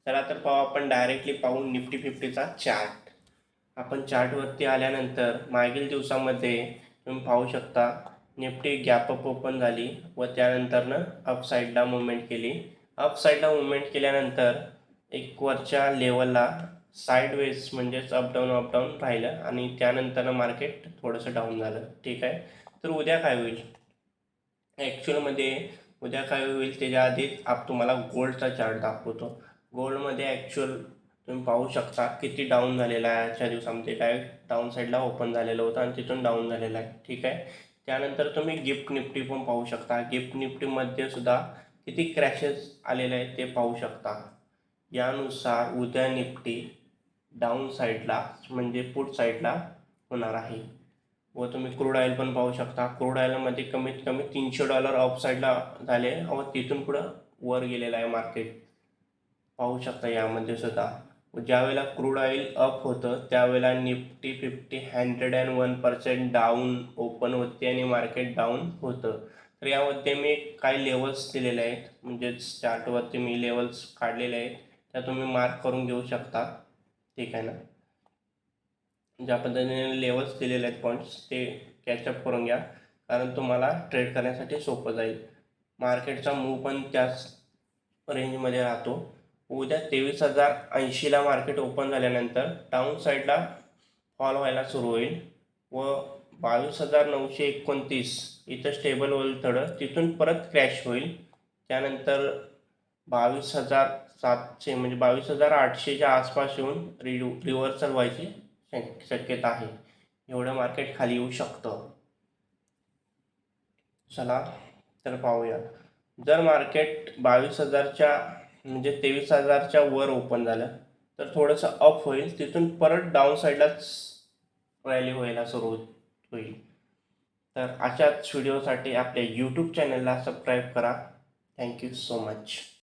चला तर पाहू, आपण डायरेक्टली पाहू निफ्टी फिफ्टीचा चार्ट. आपण चार्टवरती आल्यानंतर मागील दिवसामध्ये तुम्ही पाहू शकता निफ्टी गॅप अप ओपन झाली व त्यानंतरनं अप साईडला मुवमेंट केली. अप साईडला मुवमेंट केल्यानंतर एक वरच्या लेवलला साईडवेज म्हणजेच अपडाऊन राहिलं आणि त्यानंतर मार्केट थोडंसं डाऊन झालं. ठीक आहे. तर उद्या काय होईल ॲक्च्युअलमध्ये, उद्या काय होईल त्याच्या आधी तुम्हाला गोल्डचा चार्ट दाखवतो. गोल्डमध्ये ॲक्च्युअल तुम्ही पाहू शकता किती डाऊन झालेला आहे. आजच्या दिवसामध्ये डायरेक्ट डाऊन साईडला ओपन झालेलं होतं आणि तिथून डाऊन झालेलं आहे. ठीक आहे. त्यानंतर तुम्ही गिफ्ट निफ्टी पण पाहू शकता. गिफ्ट निफ्टीमध्ये सुद्धा किती क्रॅशेस आलेले आहेत ते पाहू शकता. यानुसार उद्या निफ्टी डाऊन साईडला म्हणजे पुट साईडला होणार आहे. व तुम्ही क्रूड ऑइल पण पाहू शकता. क्रूड ऑइलमध्ये कमीत कमी $300 अप साईडला झाले व तिथून पुढं वर गेलेलं आहे मार्केट, पाहू शकता. यामध्ये सुद्धा ज्यावेळेला क्रूड ऑइल अप होतं त्यावेळेला निफ्टी फिफ्टी 101% डाऊन ओपन होते आणि मार्केट डाऊन होतं. तर यामध्ये मी काही लेवल्स दिलेले आहेत, म्हणजेच चार्टवरती मी लेवल्स काढलेले आहेत, त्या तुम्ही मार्क करून घेऊ शकता. ठीक आहे ना. ज्या पद्धतीने लेवल्स दिलेले आहेत पॉईंट्स ते कॅचअप करून घ्या, कारण तुम्हाला ट्रेड करण्यासाठी सोपं जाईल. मार्केटचा मूव पण त्याच रेंजमध्ये राहतो. उद्या 23,080ला मार्केट ओपन झाल्यानंतर डाऊन साईडला फॉल व्हायला सुरू होईल व 22,929 इथं स्टेबल होईल थोडं, तिथून परत क्रॅश होईल. त्यानंतर 22,700 म्हणजे 22,800च्या आसपास येऊन रिव्हर्सल व्हायची शक्यता आहे. एवढं मार्केट खाली येऊ शकतं. चला तर पाहूया. जर मार्केट 22,000च्या म्हणजे 23,000च्या वर ओपन झालं तर थोडंसं अप होईल, तिथून परत डाऊन साईडलाच रॅली व्हायला सुरू होईल. तर अशाच व्हिडिओसाठी आपल्या यूट्यूब चॅनलला सबस्क्राईब करा. Thank you so much.